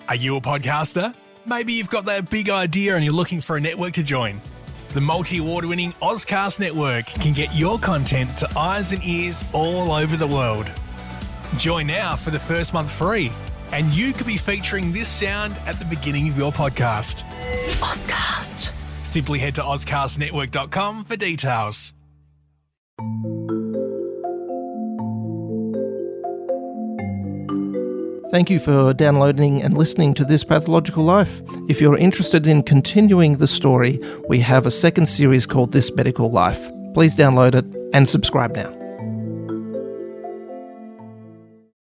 Are you a podcaster? Maybe you've got that big idea and you're looking for a network to join. The multi-award-winning Ozcast Network can get your content to eyes and ears all over the world. Join now for the first month free, and you could be featuring this sound at the beginning of your podcast. Ozcast. Simply head to ozcastnetwork.com for details. Thank you for downloading and listening to This Pathological Life. If you're interested in continuing the story, we have a second series called This Medical Life. Please download it and subscribe now.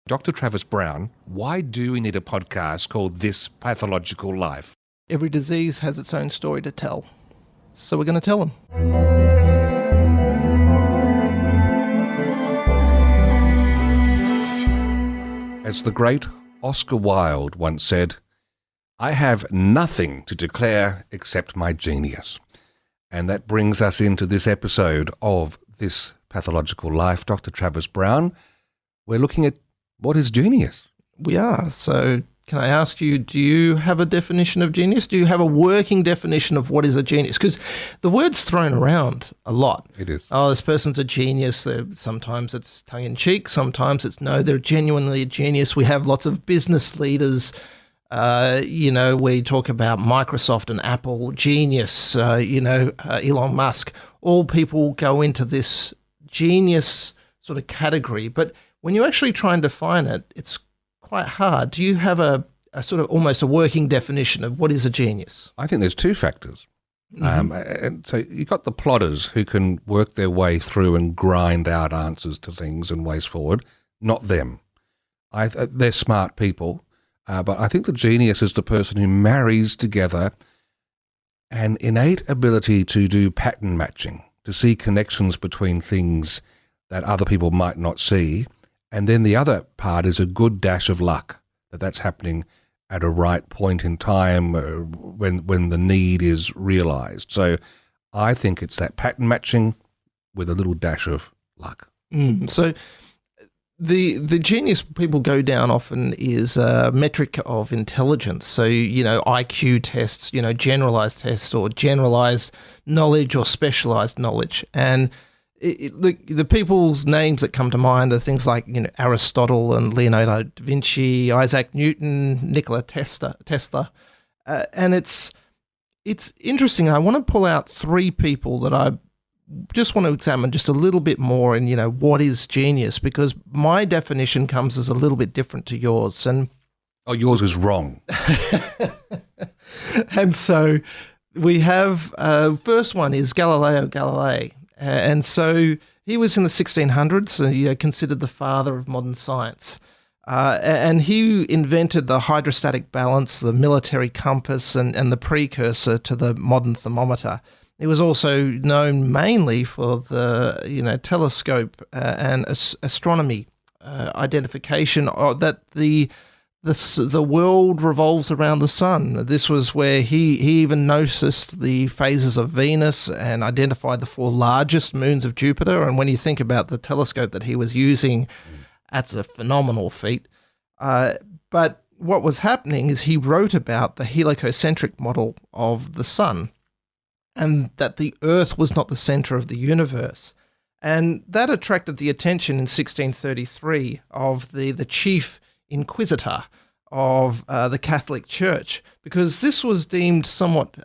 Dr. Travis Brown, why do we need a podcast called This Pathological Life? Every disease has its own story to tell, so we're going to tell them. As the great Oscar Wilde once said, I have nothing to declare except my genius. And that brings us into this episode of This Pathological Life. Dr. Travis Brown, we're looking at what is genius? We are. So can I ask you, do you have a definition of genius? Do you have a working definition of what is a genius? Because the word's thrown around a lot. It is. Oh, this person's a genius. Sometimes it's tongue-in-cheek. Sometimes it's no, they're genuinely a genius. We have lots of business leaders. We talk about Microsoft and Apple, genius, Elon Musk. All people go into this genius sort of category. But when you actually try and define it, it's quite hard. Do you have a sort of almost a working definition of what is a genius? I think there's two factors. And so you've got the plotters who can work their way through and grind out answers to things and ways forward. Not them. They're smart people, but I think the genius is the person who marries together an innate ability to do pattern matching, to see connections between things that other people might not see. And then the other part is a good dash of luck, that's happening at a right point in time when the need is realized. So I think it's that pattern matching with a little dash of luck. So the genius people go down often is a metric of intelligence. So, IQ tests, generalized tests or generalized knowledge or specialized knowledge. And the people's names that come to mind are things like, Aristotle and Leonardo da Vinci, Isaac Newton, Nikola Tesla. And it's interesting. I want to pull out three people that I just want to examine just a little bit more in, what is genius, because my definition comes as a little bit different to yours. And yours is wrong. And so we have, first one is Galileo Galilei. And so he was in the 1600s, considered the father of modern science. And he invented the hydrostatic balance, the military compass, and the precursor to the modern thermometer. He was also known mainly for the telescope and astronomy identification that the world revolves around the sun. This was where he even noticed the phases of Venus and identified the four largest moons of Jupiter. And when you think about the telescope that he was using, that's a phenomenal feat. But what was happening is he wrote about the heliocentric model of the sun and that the Earth was not the center of the universe. And that attracted the attention in 1633 of the chief inquisitor of the Catholic Church, because this was deemed somewhat,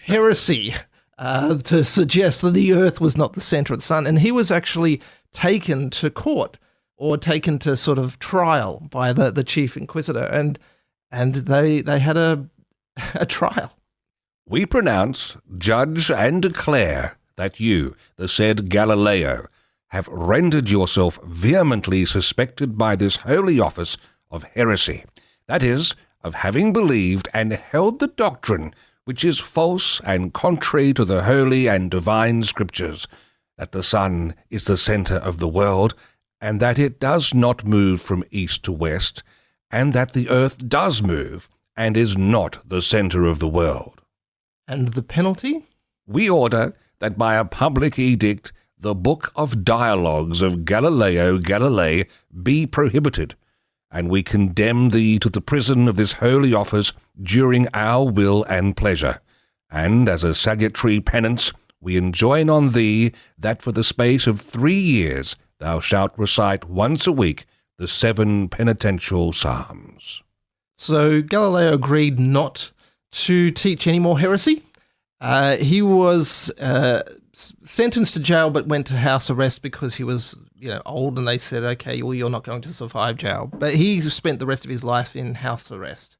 heresy to suggest that the Earth was not the center of the sun. And he was actually taken to court or taken to sort of trial by the chief inquisitor, and they had a trial. We pronounce, judge, and declare that you, the said Galileo, have rendered yourself vehemently suspected by this holy office of heresy, that is, of having believed and held the doctrine which is false and contrary to the holy and divine scriptures, that the sun is the centre of the world, and that it does not move from east to west, and that the earth does move and is not the centre of the world. And the penalty? We order that by a public edict the Book of Dialogues of Galileo Galilei be prohibited, and we condemn thee to the prison of this holy office during our will and pleasure. And as a salutary penance, we enjoin on thee that for the space of 3 years thou shalt recite once a week the 7 penitential psalms. So Galileo agreed not to teach any more heresy. He was sentenced to jail but went to house arrest because he was old, and they said, okay, well, you're not going to survive jail. But he spent the rest of his life in house arrest.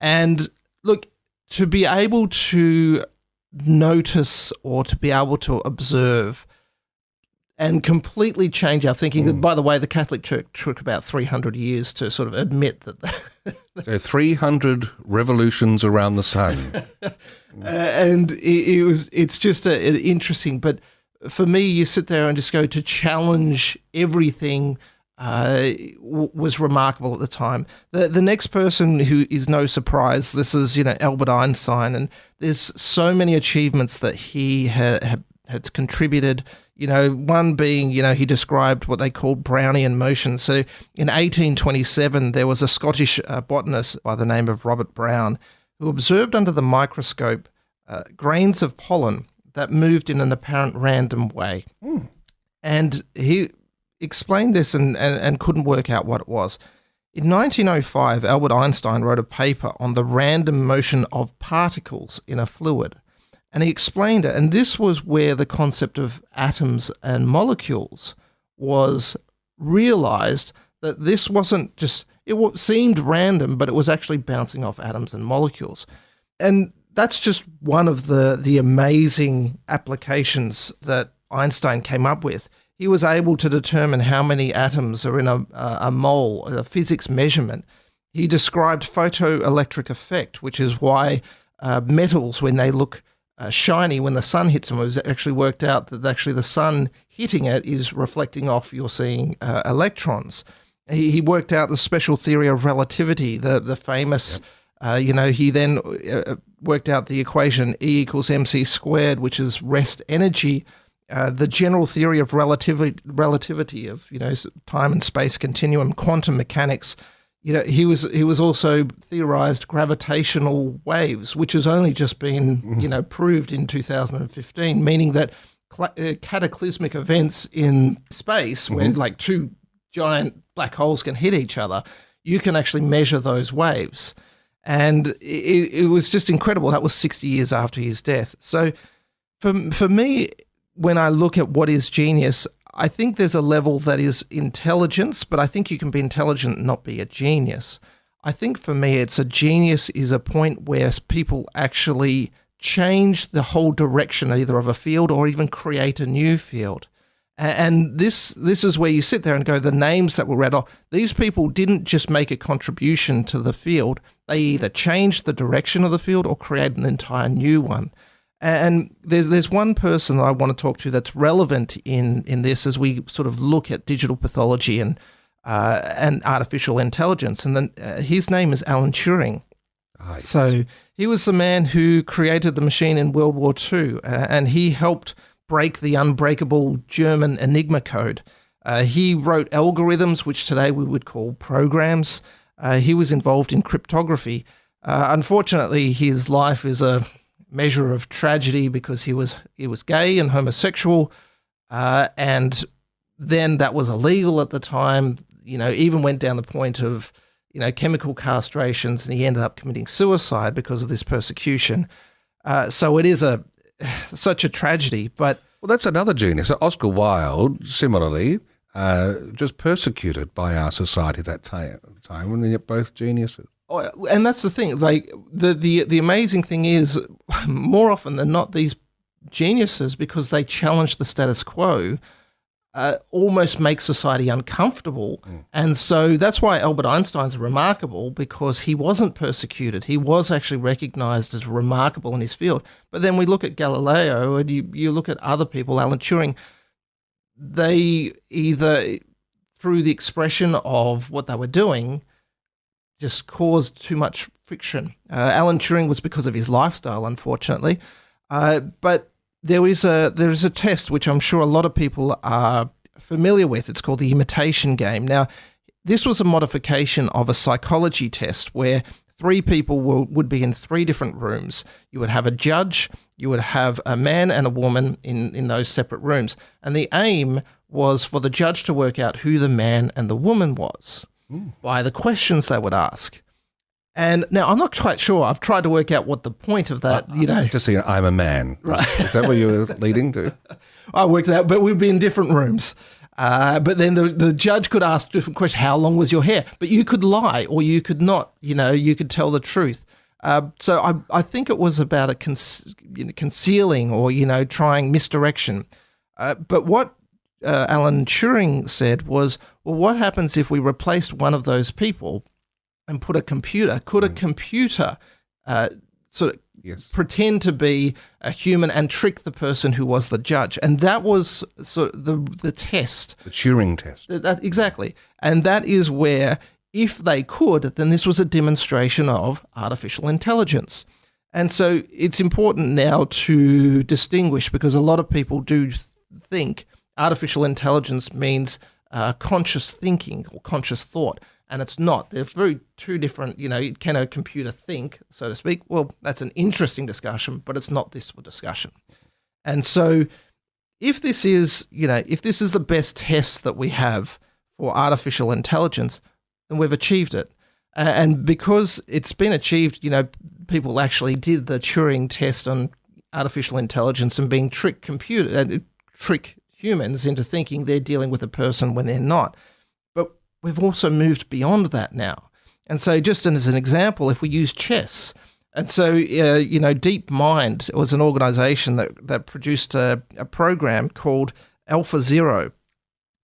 And look, to be able to notice or to be able to observe and completely change our thinking. By the way, the Catholic Church took about 300 years to sort of admit that. So 300 revolutions around the sun. And it's just interesting. But for me, you sit there and just go to challenge everything was remarkable at the time. The next person who is no surprise, this is, Albert Einstein, and there's so many achievements that he had contributed. One being, he described what they called Brownian motion. So in 1827, there was a Scottish botanist by the name of Robert Brown who observed under the microscope grains of pollen that moved in an apparent random way. And he explained this and couldn't work out what it was. In 1905, Albert Einstein wrote a paper on the random motion of particles in a fluid. And he explained it, and this was where the concept of atoms and molecules was realized, that this wasn't just, it seemed random, but it was actually bouncing off atoms and molecules. And that's just one of the amazing applications that Einstein came up with. He was able to determine how many atoms are in a mole, a physics measurement. He described photoelectric effect, which is why metals, when they look shiny when the sun hits them, it was actually worked out that actually the sun hitting it is reflecting off, you're seeing electrons. He worked out the special theory of relativity, the famous, he then worked out the equation E equals mc squared, which is rest energy, the general theory of relativity of, time and space continuum, quantum mechanics. He was also theorized gravitational waves, which has only just been, proved in 2015, meaning that cataclysmic events in space, where like two giant black holes can hit each other, you can actually measure those waves. And it was just incredible. That was 60 years after his death. So for me, when I look at what is genius, I think there's a level that is intelligence, but I think you can be intelligent and not be a genius. I think for me, it's a genius is a point where people actually change the whole direction either of a field or even create a new field. And this is where you sit there and go, the names that were read off, these people didn't just make a contribution to the field. They either changed the direction of the field or created an entire new one. And there's one person that I want to talk to that's relevant in this as we sort of look at digital pathology and artificial intelligence. And then his name is Alan Turing. Yes. So he was the man who created the machine in World War II, and he helped break the unbreakable German Enigma code. He wrote algorithms, which today we would call programs. He was involved in cryptography. Unfortunately, his life is a measure of tragedy because he was gay and homosexual, and then that was illegal at the time. Even went down the point of chemical castrations, and he ended up committing suicide because of this persecution. So it is such a tragedy. But that's another genius. Oscar Wilde, similarly, just persecuted by our society at that time, and they're both geniuses. And that's the thing. Like the amazing thing is, more often than not, these geniuses, because they challenge the status quo, almost make society uncomfortable. And so that's why Albert Einstein's remarkable, because he wasn't persecuted. He was actually recognized as remarkable in his field. But then we look at Galileo, and you look at other people, Alan Turing, they either, through the expression of what they were doing, just caused too much friction. Alan Turing was because of his lifestyle, unfortunately. But there is a test which I'm sure a lot of people are familiar with. It's called the imitation game. Now, this was a modification of a psychology test where three people would be in three different rooms. You would have a judge, you would have a man and a woman in those separate rooms. And the aim was for the judge to work out who the man and the woman was by the questions they would ask. And now I'm not quite sure. I've tried to work out what the point of that, Just saying, I'm a man. Right. Is that what you were leading to? I worked it out, but we'd be in different rooms. But then the judge could ask different questions. How long was your hair? But you could lie or you could not. You could tell the truth. So I think it was about a concealing or, trying misdirection. But what Alan Turing said was, well, what happens if we replaced one of those people and put a computer? Could a computer sort of pretend to be a human and trick the person who was the judge? And that was sort of the test. The Turing test. Exactly. And that is where, if they could, then this was a demonstration of artificial intelligence. And so it's important now to distinguish, because a lot of people do think artificial intelligence means conscious thinking or conscious thought. And it's not. They're very two different, can a computer think, so to speak? Well, that's an interesting discussion, but it's not this discussion. And so if this is, if this is the best test that we have for artificial intelligence, then we've achieved it. And because it's been achieved, people actually did the Turing test on artificial intelligence and being trick humans into thinking they're dealing with a person when they're not. We've also moved beyond that now. And so just as an example, if we use chess, and so, DeepMind was an organization that produced a program called AlphaZero.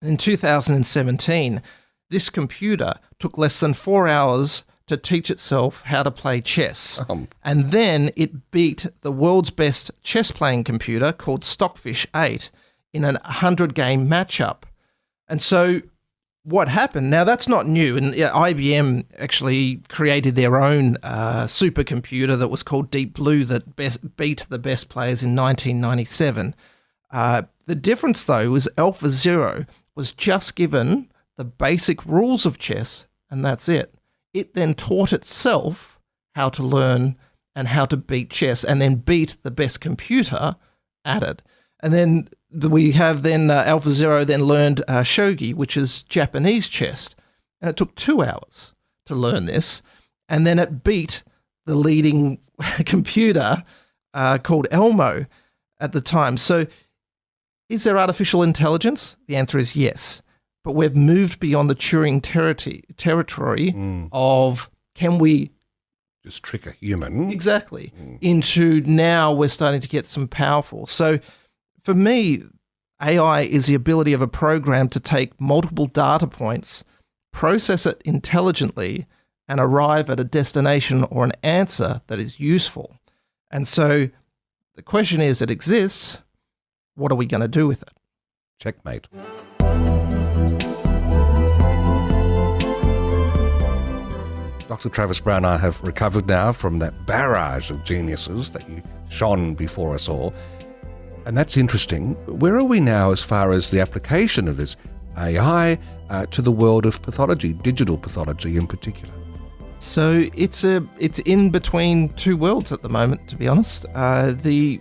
In 2017, this computer took less than 4 hours to teach itself how to play chess. And then it beat the world's best chess playing computer called Stockfish 8 in a 100-game matchup. And so what happened, now that's not new, and IBM actually created their own supercomputer that was called Deep Blue that beat the best players in 1997. The difference, though, was AlphaZero was just given the basic rules of chess, and that's it. It then taught itself how to learn and how to beat chess, and then beat the best computer at it. And then we have AlphaZero then learned shogi, which is Japanese chess. And it took 2 hours to learn this. And then it beat the leading computer called Elmo at the time. So is there artificial intelligence? The answer is yes. But we've moved beyond the Turing territory of, can we just trick a human? Exactly. Into now we're starting to get some powerful. So for me, AI is the ability of a program to take multiple data points, process it intelligently, and arrive at a destination or an answer that is useful. And so the question is, it exists. What are we going to do with it? Checkmate. Dr. Travis Brown and I have recovered now from that barrage of geniuses that you shone before us all. And that's interesting. Where are we now as far as the application of this AI to the world of pathology, digital pathology in particular? So it's in between two worlds at the moment, to be honest. The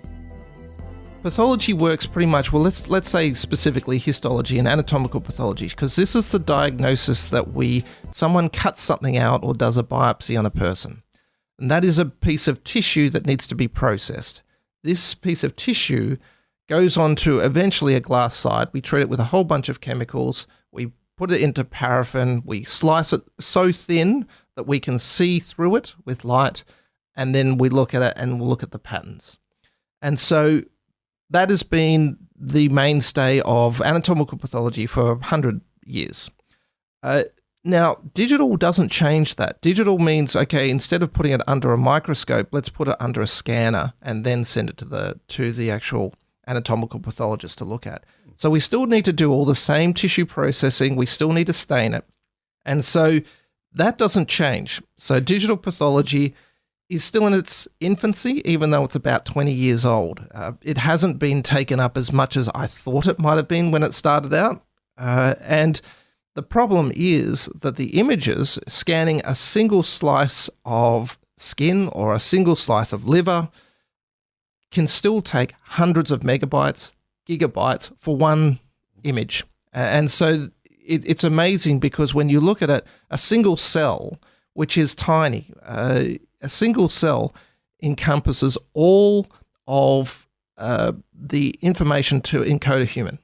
pathology works pretty much, well, let's say specifically histology and anatomical pathology, because this is the diagnosis that someone cuts something out or does a biopsy on a person. And that is a piece of tissue that needs to be processed. This piece of tissue goes on to eventually a glass slide. We treat it with a whole bunch of chemicals. We put it into paraffin. We slice it so thin that we can see through it with light. And then we look at it and we'll look at the patterns. And so that has been the mainstay of anatomical pathology for 100 years. Now, digital doesn't change that. Digital means, okay, instead of putting it under a microscope, let's put it under a scanner and then send it to the actual anatomical pathologist to look at. So we still need to do all the same tissue processing. We still need to stain it. And so that doesn't change. So digital pathology is still in its infancy, even though it's about 20 years old. It hasn't been taken up as much as I thought it might have been when it started out. And The problem is that the images scanning a single slice of skin or a single slice of liver can still take hundreds of megabytes, gigabytes for one image. And so it's amazing because when you look at it, a single cell, which is tiny, a single cell encompasses all of the information to encode a human.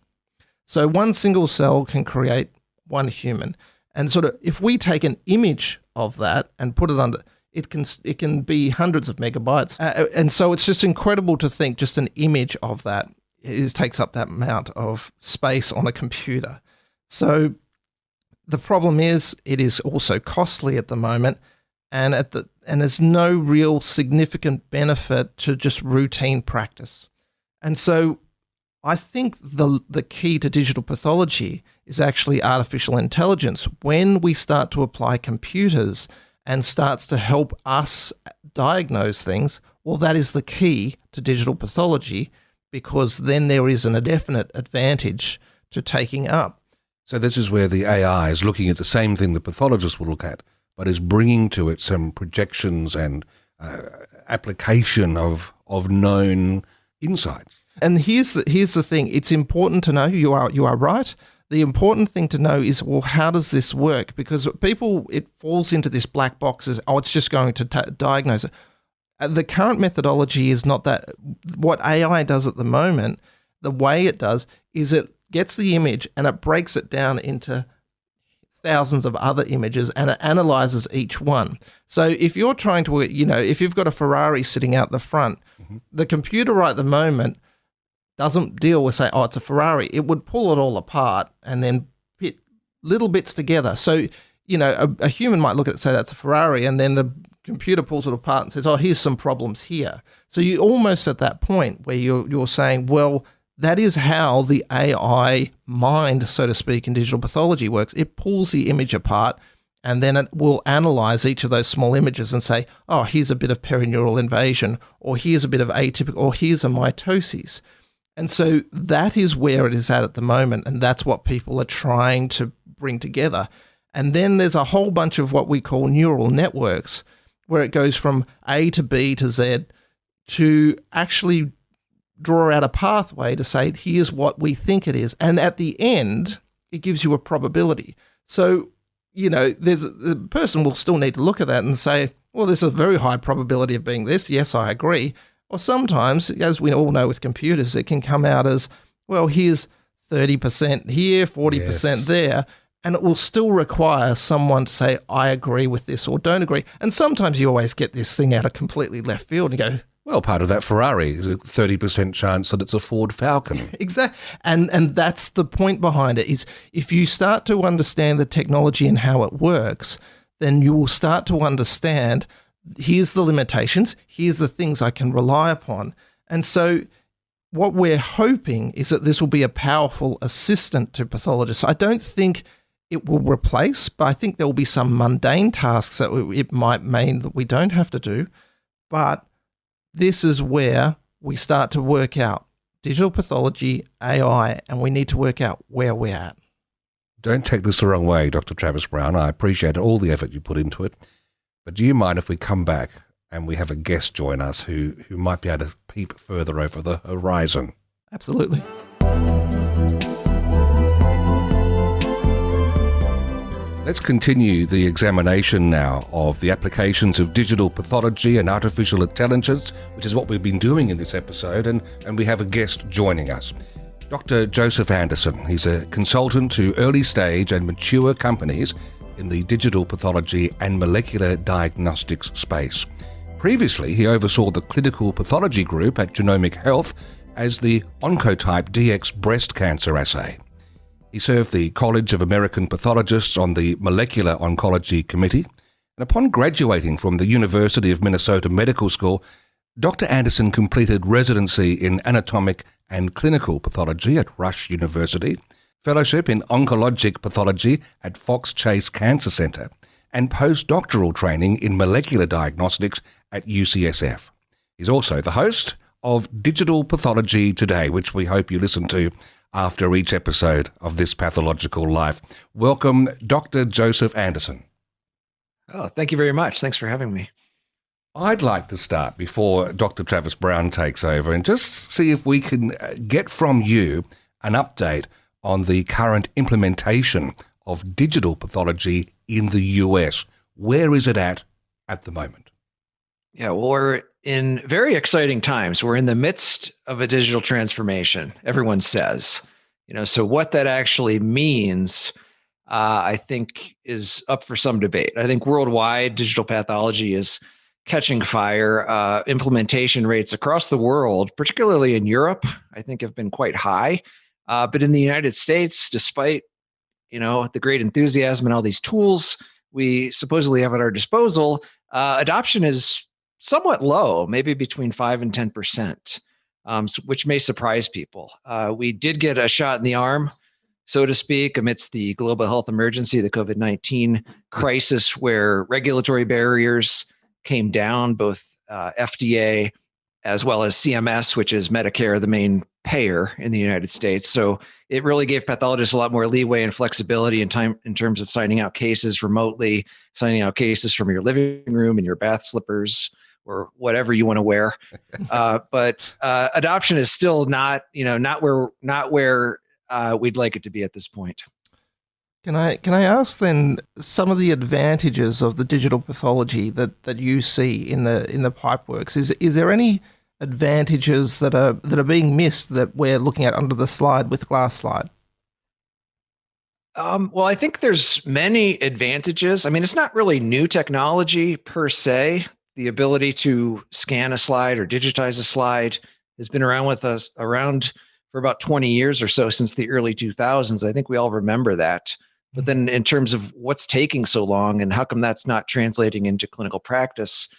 So one single cell can create one human. And sort of if we take an image of that and put it under, it can be hundreds of megabytes. And so it's just incredible to think just an image of that takes up that amount of space on a computer. So the problem is it is also costly at the moment, and there's no real significant benefit to just routine practice. And so I think the key to digital pathology is actually artificial intelligence. When we start to apply computers and starts to help us diagnose things, well, that is the key to digital pathology, because then there is a definite advantage to taking up. So this is where the AI is looking at the same thing the pathologist will look at, but is bringing to it some projections and application of known insights. And here's the thing. It's important to know, you are right. The important thing to know is, well, how does this work? Because it falls into this black box as, it's just going to diagnose it. The current methodology is not that. What AI does at the moment, the way it does, is it gets the image and it breaks it down into thousands of other images and it analyzes each one. So if you're trying to, if you've got a Ferrari sitting out the front, the computer right at the moment doesn't deal with saying, it's a Ferrari. It would pull it all apart and then put little bits together. So, a human might look at it and say that's a Ferrari, and then the computer pulls it apart and says, here's some problems here. So you're almost at that point where you're saying, well, that is how the AI mind, so to speak, in digital pathology works. It pulls the image apart and then it will analyze each of those small images and say, here's a bit of perineural invasion, or here's a bit of atypical, or here's a mitosis. And so that is where it is at the moment, and that's what people are trying to bring together. And then there's a whole bunch of what we call neural networks, where it goes from A to B to Z to actually draw out a pathway to say, here's what we think it is. And at the end, it gives you a probability. So, the person will still need to look at that and say, well, there's a very high probability of being this. Yes, I agree. Or sometimes, as we all know with computers, it can come out as, well, here's 30% here, 40% there, and it will still require someone to say, I agree with this or don't agree. And sometimes you always get this thing out of completely left field and go, well, part of that Ferrari is a 30% chance that it's a Ford Falcon. Exactly. And that's the point behind it, is if you start to understand the technology and how it works, then you will start to understand, here's the limitations, here's the things I can rely upon. And so what we're hoping is that this will be a powerful assistant to pathologists. I don't think it will replace, but I think there will be some mundane tasks that it might mean that we don't have to do. But this is where we start to work out digital pathology, AI, and we need to work out where we're at. Don't take this the wrong way, Dr. Travis Brown. I appreciate all the effort you put into it. But do you mind if we come back and we have a guest join us who might be able to peep further over the horizon? Absolutely. Let's continue the examination now of the applications of digital pathology and artificial intelligence, which is what we've been doing in this episode, and we have a guest joining us. Dr. Joseph Anderson. He's a consultant to early stage and mature companies in the digital pathology and molecular diagnostics space. Previously, he oversaw the clinical pathology group at Genomic Health as the Oncotype DX breast cancer assay. He served the College of American Pathologists on the Molecular Oncology Committee, and upon graduating from the University of Minnesota Medical School, Dr. Anderson completed residency in anatomic and clinical pathology at Rush University, fellowship in oncologic pathology at Fox Chase Cancer Center, and postdoctoral training in molecular diagnostics at UCSF. He's also the host of Digital Pathology Today, which we hope you listen to after each episode of This Pathological Life. Welcome, Dr. Joseph Anderson. Oh, thank you very much. Thanks for having me. I'd like to start before Dr. Travis Brown takes over and just see if we can get from you an update on the current implementation of digital pathology in the US. Where is it at the moment? Yeah, well, we're in very exciting times. We're in the midst of a digital transformation, everyone says. So what that actually means, I think, is up for some debate. I think worldwide, digital pathology is catching fire. Implementation rates across the world, particularly in Europe, I think have been quite high. But in the United States, despite the great enthusiasm and all these tools we supposedly have at our disposal, adoption is somewhat low, maybe between 5 and 10%, which may surprise people. We did get a shot in the arm, so to speak, amidst the global health emergency, the COVID-19 crisis, where regulatory barriers came down, both FDA as well as CMS, which is Medicare, the main payer in the United States. So it really gave pathologists a lot more leeway and flexibility in terms of signing out cases remotely, signing out cases from your living room and your bath slippers or whatever you want to wear. But adoption is still not where we'd like it to be at this point. Can I ask then some of the advantages of the digital pathology that you see in the pipeworks? Is there any advantages that are being missed that we're looking at under the slide with glass slide? Well, I think there's many advantages. I mean, it's not really new technology per se. The ability to scan a slide or digitize a slide has been around for about 20 years or so, since the early 2000s. I think we all remember that. But then in terms of what's taking so long and how come that's not translating into clinical practice,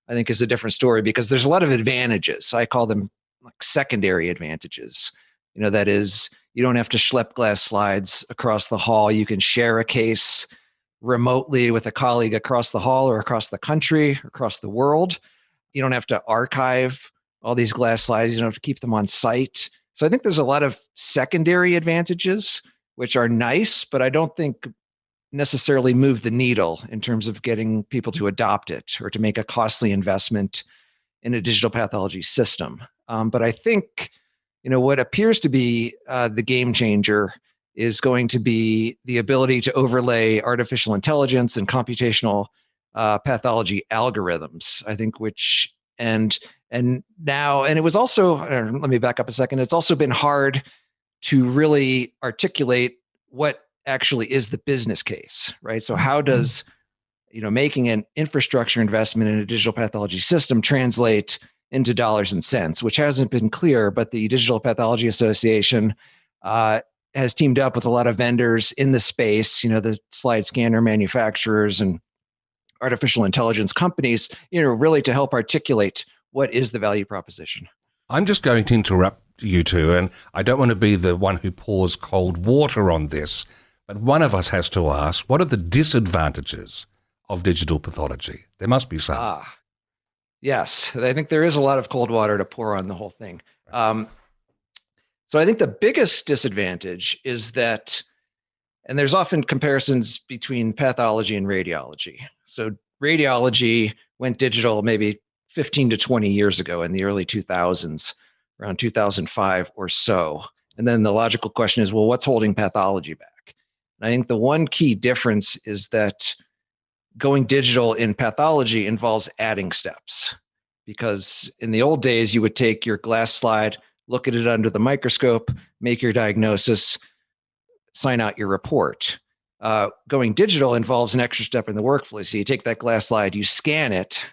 I think is a different story, because there's a lot of advantages. I call them like secondary advantages. That is, you don't have to schlep glass slides across the hall. You can share a case remotely with a colleague across the hall or across the country, across the world. You don't have to archive all these glass slides. You don't have to keep them on site. So I think there's a lot of secondary advantages, which are nice, but I don't think necessarily move the needle in terms of getting people to adopt it or to make a costly investment in a digital pathology system. But I think, what appears to be the game changer is going to be the ability to overlay artificial intelligence and computational pathology algorithms, I think, and it was also, let me back up a second. It's also been hard to really articulate what actually is the business case, right? So how does, making an infrastructure investment in a digital pathology system translate into dollars and cents, which hasn't been clear, but the Digital Pathology Association has teamed up with a lot of vendors in the space, the slide scanner manufacturers and artificial intelligence companies, really to help articulate what is the value proposition. I'm just going to interrupt you two, and I don't want to be the one who pours cold water on this, but one of us has to ask, what are the disadvantages of digital pathology? There must be some. Yes, I think there is a lot of cold water to pour on the whole thing. So I think the biggest disadvantage is that, and there's often comparisons between pathology and radiology. So radiology went digital maybe 15 to 20 years ago in the early 2000s, around 2005 or so. And then the logical question is, well, what's holding pathology back? And I think the one key difference is that going digital in pathology involves adding steps, because in the old days, you would take your glass slide, look at it under the microscope, make your diagnosis, sign out your report. Going digital involves an extra step in the workflow. So you take that glass slide, you scan it,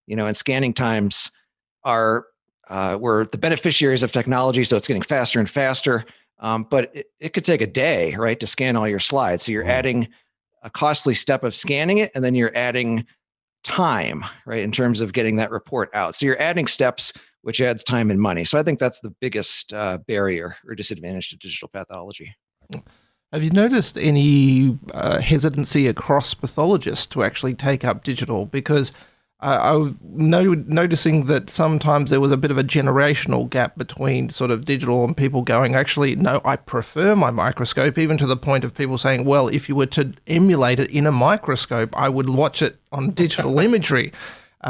and scanning times we're the beneficiaries of technology, so it's getting faster and faster. But it could take a day, right, to scan all your slides. So you're adding a costly step of scanning it, and then you're adding time, right, in terms of getting that report out. So you're adding steps, which adds time and money. So I think that's the biggest barrier or disadvantage to digital pathology. Have you noticed any hesitancy across pathologists to actually take up digital? Because I was noticing that sometimes there was a bit of a generational gap between sort of digital and people going, actually, no, I prefer my microscope, even to the point of people saying, well, if you were to emulate it in a microscope, I would watch it on digital imagery,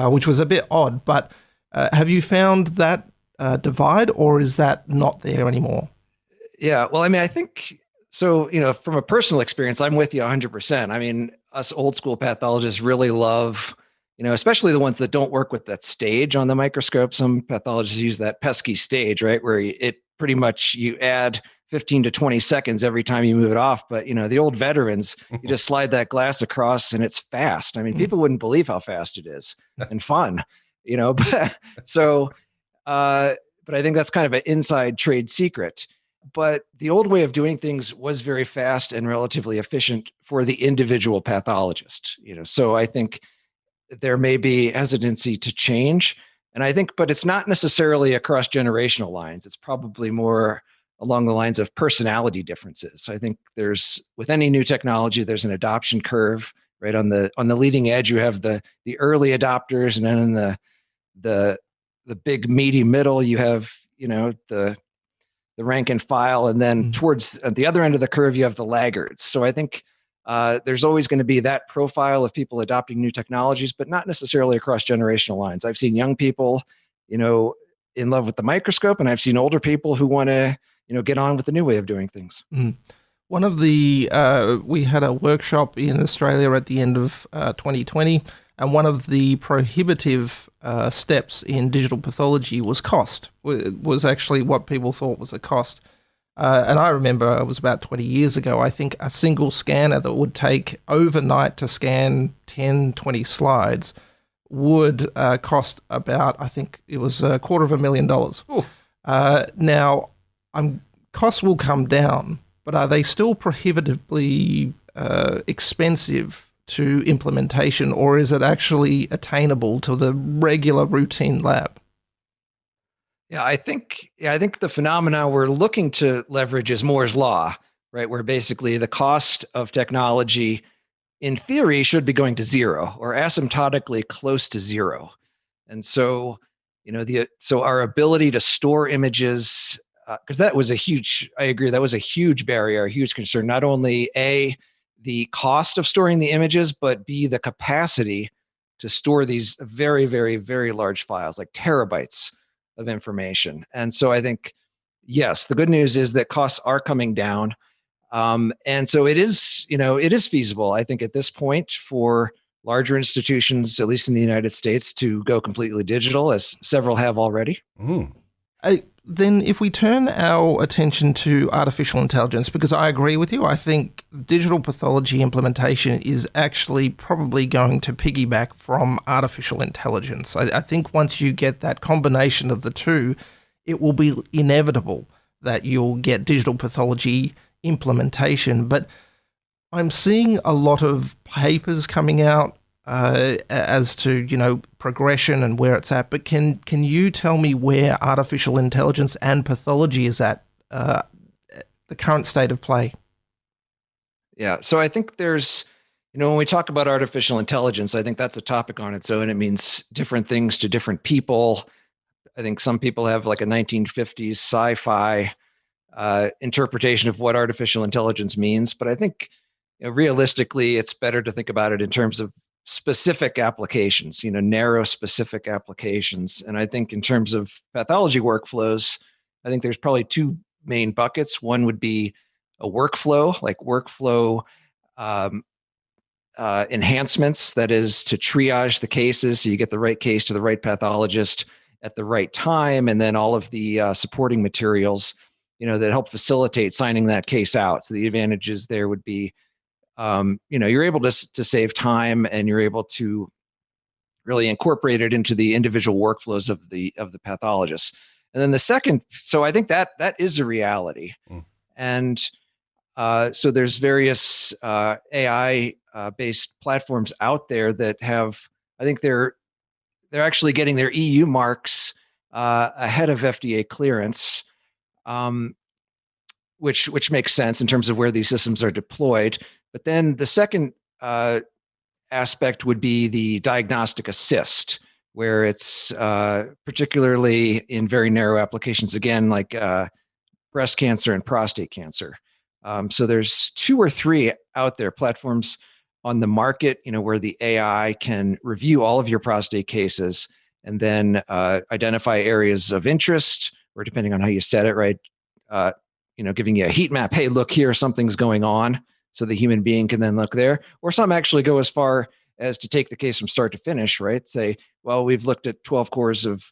which was a bit odd. But have you found that divide, or is that not there anymore? Yeah, well, I mean, I think so, from a personal experience, I'm with you 100%. I mean, us old school pathologists really love, especially the ones that don't work with that stage on the microscope. Some pathologists use that pesky stage, right? Where it pretty much you add 15 to 20 seconds every time you move it off. But, the old veterans, you just slide that glass across and it's fast. I mean, people wouldn't believe how fast it is and fun, but so, but I think that's kind of an inside trade secret. But the old way of doing things was very fast and relatively efficient for the individual pathologist. So I think there may be hesitancy to change, and I think, but it's not necessarily across generational lines. It's probably more along the lines of personality differences. I think with any new technology, there's an adoption curve. Right on the leading edge, you have the early adopters, and then in the big meaty middle, you have the rank and file, and then towards at the other end of the curve, you have the laggards. So I think there's always going to be that profile of people adopting new technologies, but not necessarily across generational lines. I've seen young people, in love with the microscope, and I've seen older people who want to, get on with the new way of doing things. One of the, we had a workshop in Australia at the end of 2020, and one of the prohibitive steps in digital pathology was cost. Was actually what people thought was a cost. And I remember it was about 20 years ago, I think a single scanner that would take overnight to scan 10, 20 slides would cost about, I think it was $250,000. Now, costs will come down, but are they still prohibitively expensive to implementation, or is it actually attainable to the regular routine lab? Yeah, I think the phenomena we're looking to leverage is Moore's law, right? Where basically the cost of technology, in theory, should be going to zero or asymptotically close to zero. And so, so our ability to store images, because that was I agree, that was a huge barrier, a huge concern. Not only the cost of storing the images, but B, the capacity to store these very, very, very large files, like terabytes of information. And so I think, yes, the good news is that costs are coming down. And so it is feasible, I think, at this point for larger institutions, at least in the United States, to go completely digital, as several have already. Then if we turn our attention to artificial intelligence, because I agree with you, I think digital pathology implementation is actually probably going to piggyback from artificial intelligence. I think once you get that combination of the two, it will be inevitable that you'll get digital pathology implementation. But I'm seeing a lot of papers coming out as to, progression and where it's at. But can you tell me where artificial intelligence and pathology is at the current state of play? Yeah, so I think there's, when we talk about artificial intelligence, I think that's a topic on its own. It means different things to different people. I think some people have like a 1950s sci-fi interpretation of what artificial intelligence means. But I think realistically, it's better to think about it in terms of specific applications, narrow specific applications. And I think in terms of pathology workflows, I think there's probably two main buckets. One would be a workflow, like workflow enhancements, that is to triage the cases so you get the right case to the right pathologist at the right time, and then all of the supporting materials, that help facilitate signing that case out. So the advantages there would be you're able to save time, and you're able to really incorporate it into the individual workflows of the pathologist. And then the second, so I think that is a reality. And so there's various AI based platforms out there that have, I think they're actually getting their EU marks ahead of FDA clearance, which makes sense in terms of where these systems are deployed. But then the second aspect would be the diagnostic assist, where it's particularly in very narrow applications, again, like breast cancer and prostate cancer. So there's 2 or 3 out there, platforms on the market, where the AI can review all of your prostate cases and then identify areas of interest, or depending on how you set it, right? Giving you a heat map. Hey, look here, something's going on. So the human being can then look there. Or some actually go as far as to take the case from start to finish, right? Say, well, we've looked at 12 cores of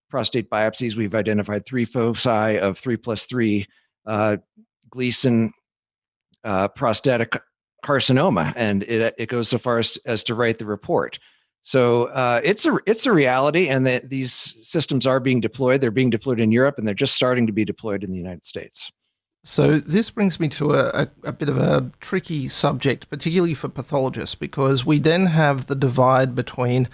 prostate biopsies. We've identified 3 foci of 3+3 Gleason prostatic carcinoma, and it goes so far as to write the report. So it's a reality, and that these systems are being deployed. They're being deployed in Europe, and they're just starting to be deployed in the United States. So this brings me to a bit of a tricky subject, particularly for pathologists, because we then have the divide between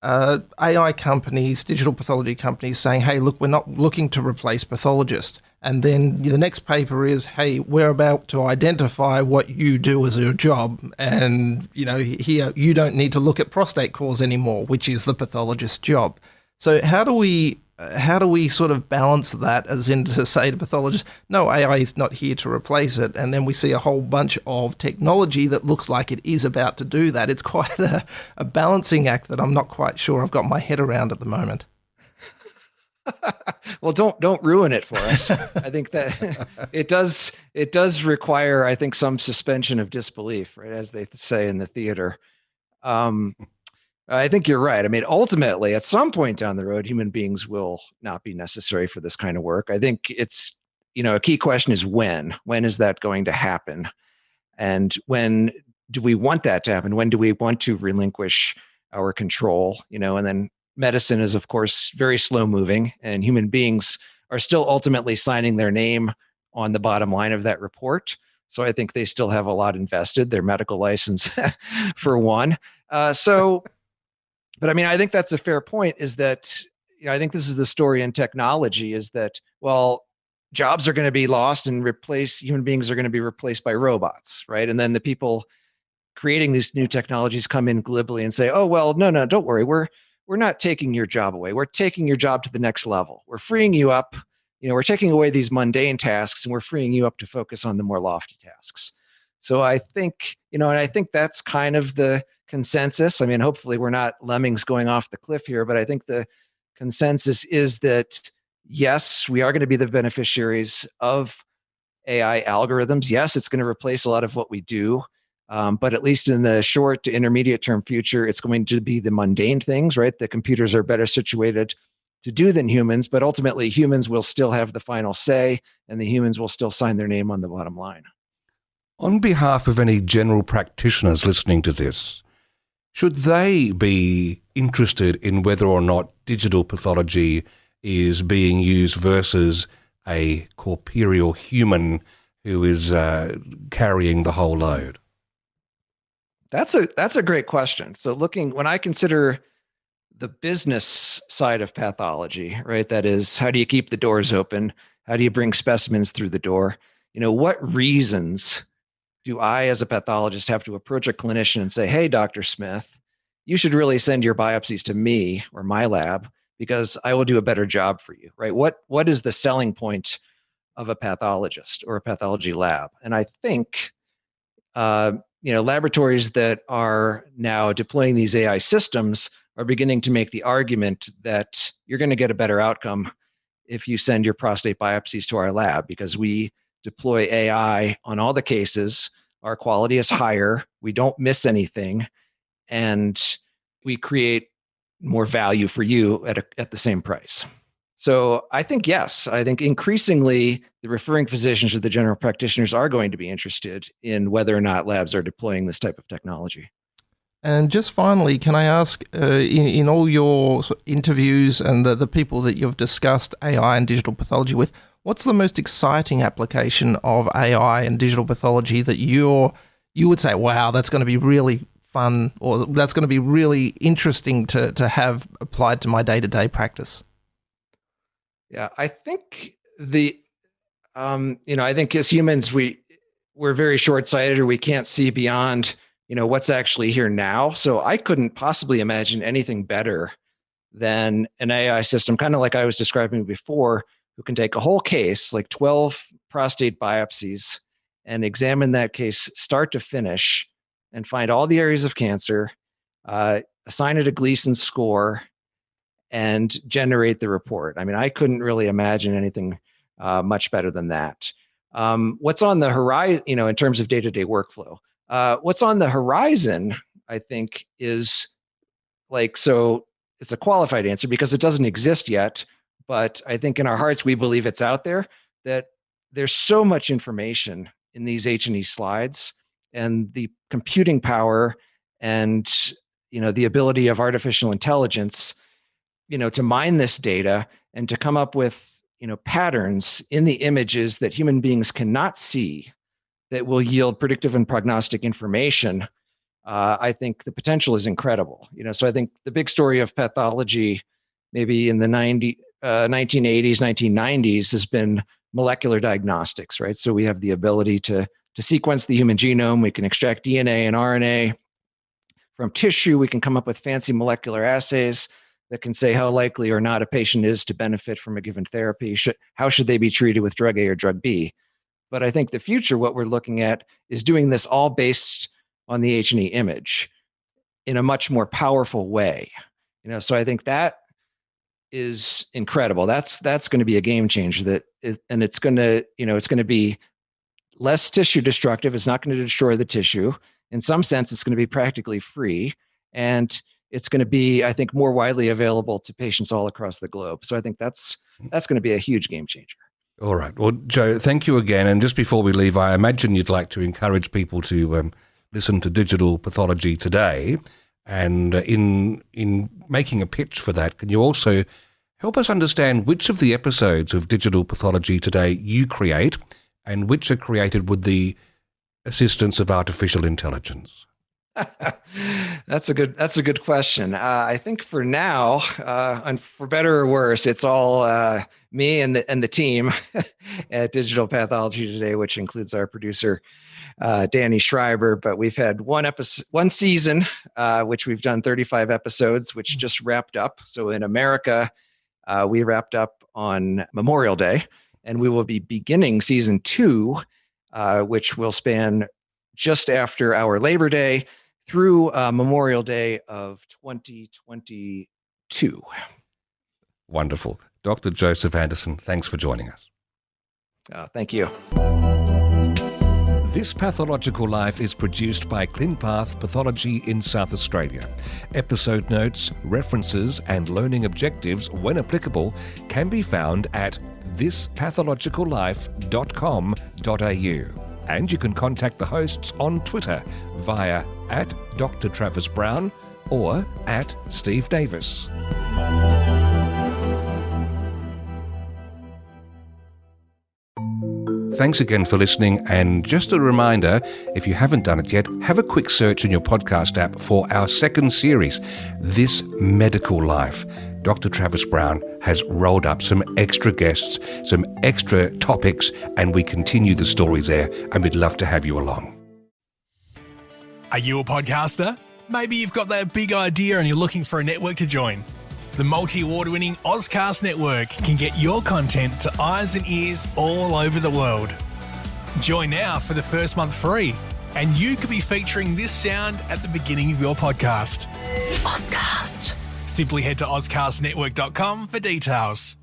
AI companies, digital pathology companies saying, hey, look, we're not looking to replace pathologists. And then the next paper is, hey, we're about to identify what you do as your job. And, here you don't need to look at prostate cores anymore, which is the pathologist's job. So how do we sort of balance that, as in to say to pathologists, no, AI is not here to replace it, and then we see a whole bunch of technology that looks like it is about to do that? It's quite a balancing act that I'm not quite sure I've got my head around at the moment. Well, don't ruin it for us. I think that it does require, I think, some suspension of disbelief, right, as they say in the theater. I think you're right. I mean, ultimately, at some point down the road, human beings will not be necessary for this kind of work. I think it's, a key question is when. When is that going to happen? And when do we want that to happen? When do we want to relinquish our control? And then medicine is, of course, very slow moving, and human beings are still ultimately signing their name on the bottom line of that report. So I think they still have a lot invested, their medical license for one. But I mean, I think that's a fair point, is that, I think this is the story in technology, is that, well, jobs are going to be lost and human beings are going to be replaced by robots, right? And then the people creating these new technologies come in glibly and say, oh, well, no, don't worry. We're not taking your job away. We're taking your job to the next level. We're freeing you up. We're taking away these mundane tasks and we're freeing you up to focus on the more lofty tasks. So I think, and I think that's kind of the consensus. I mean, hopefully we're not lemmings going off the cliff here, but I think the consensus is that, yes, we are going to be the beneficiaries of AI algorithms. Yes, it's going to replace a lot of what we do. But at least in the short to intermediate term future, it's going to be the mundane things, right? The computers are better situated to do than humans, but ultimately humans will still have the final say, and the humans will still sign their name on the bottom line. On behalf of any general practitioners listening to this, should they be interested in whether or not digital pathology is being used versus a corporeal human who is carrying the whole load? That's a great question. So when I consider the business side of pathology, right? That is, how do you keep the doors open? How do you bring specimens through the door? What reasons do I, as a pathologist, have to approach a clinician and say, hey, Dr. Smith, you should really send your biopsies to me or my lab because I will do a better job for you, right? What is the selling point of a pathologist or a pathology lab? And I think, laboratories that are now deploying these AI systems are beginning to make the argument that you're going to get a better outcome if you send your prostate biopsies to our lab, because we deploy AI on all the cases. Our quality is higher. We don't miss anything. And we create more value for you at the same price. So I think, yes, I think increasingly the referring physicians or the general practitioners are going to be interested in whether or not labs are deploying this type of technology. And just finally, can I ask, in all your interviews and the people that you've discussed AI and digital pathology with, what's the most exciting application of AI and digital pathology that you would say, wow, that's going to be really fun, or that's going to be really interesting to have applied to my day-to-day practice? Yeah, I think I think as humans, we're very short-sighted, or we can't see beyond what's actually here now. So I couldn't possibly imagine anything better than an AI system, kind of like I was describing before, who can take a whole case, like 12 prostate biopsies, and examine that case start to finish and find all the areas of cancer, assign it a Gleason score, and generate the report. I mean, I couldn't really imagine anything much better than that. What's on the horizon, in terms of day-to-day workflow, what's on the horizon, I think, is so it's a qualified answer because it doesn't exist yet, but I think in our hearts, we believe it's out there, that there's so much information in these H&E slides, and the computing power and, the ability of artificial intelligence, to mine this data and to come up with, patterns in the images that human beings cannot see that will yield predictive and prognostic information. I think the potential is incredible. So I think the big story of pathology, maybe in the 1980s, 1990s, has been molecular diagnostics, right? So we have the ability to sequence the human genome. We can extract DNA and RNA from tissue. We can come up with fancy molecular assays that can say how likely or not a patient is to benefit from a given therapy. How should they be treated with drug A or drug B? But I think the future, what we're looking at, is doing this all based on the H&E image in a much more powerful way. So I think that is incredible. That's going to be a game changer. And it's going to be less tissue destructive. It's not going to destroy the tissue. In some sense, it's going to be practically free, and it's going to be, I think, more widely available to patients all across the globe. So I think that's going to be a huge game changer. All right. Well, Joe, thank you again. And just before we leave, I imagine you'd like to encourage people to listen to Digital Pathology Today. And in making a pitch for that, can you also help us understand which of the episodes of Digital Pathology Today you create and which are created with the assistance of artificial intelligence? That's a good question. I think for now, and for better or worse, it's all me and the team at Digital Pathology Today, which includes our producer Danny Schreiber. But we've had one season, which we've done 35 episodes, which just wrapped up. So in America, we wrapped up on Memorial Day, and we will be beginning season 2, which will span just after our Labor Day through Memorial Day of 2022. Wonderful. Dr. Joseph Anderson, thanks for joining us. Thank you. This Pathological Life is produced by ClinPath Pathology in South Australia. Episode notes, references and learning objectives, when applicable, can be found at thispathological.life.com.au. And you can contact the hosts on Twitter via @Dr. Travis Brown or @Steve Davis. Thanks again for listening, and just a reminder, if you haven't done it yet, have a quick search in your podcast app for our second series, This Medical Life. Dr. Travis Brown has rolled up some extra guests, some extra topics, and we continue the story there, and we'd love to have you along. Are you a podcaster? Maybe you've got that big idea and you're looking for a network to join. The multi-award-winning Ozcast Network can get your content to eyes and ears all over the world. Join now for the first month free, and you could be featuring this sound at the beginning of your podcast. Ozcast. Simply head to ozcastnetwork.com for details.